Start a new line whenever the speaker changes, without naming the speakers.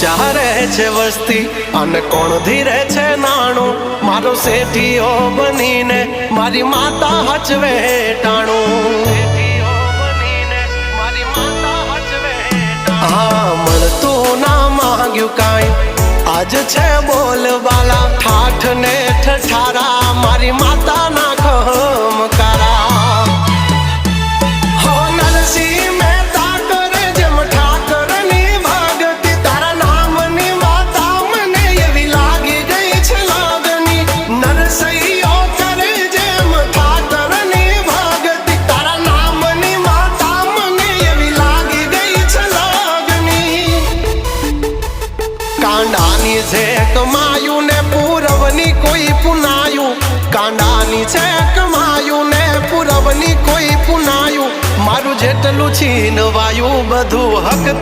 ઊંચા રહે છે વસ્તી અને કોણ ધીરે છે નાણું મારો શેઠિયો બનીને મારી માતા હચવે ટાણું હા મળતું ના માંગ્યું કાંઈ આજ છે બોલવાલા ઠાઠ ને ઠઠારા મારી માતા ના ખમકારા હો નરસિંહ મહેતા કરે જેમ ઠાકરની ભગતી તારા નામની માતા મને એવી લાગી ગઈ છે લાગણી નરસિંહો કરે જેમ ઠાકરની ભગતી તારા નામની માતા મને એવી લાગી ગઈ છે લાગણી કાંડાની છે કમાયું ને પૂરવની કોઈ પુનાયું કાંડાની છે કમાયું ને પૂરવની કોઈ પુનાયું મારું જેટલું છીનવાયું બધું હક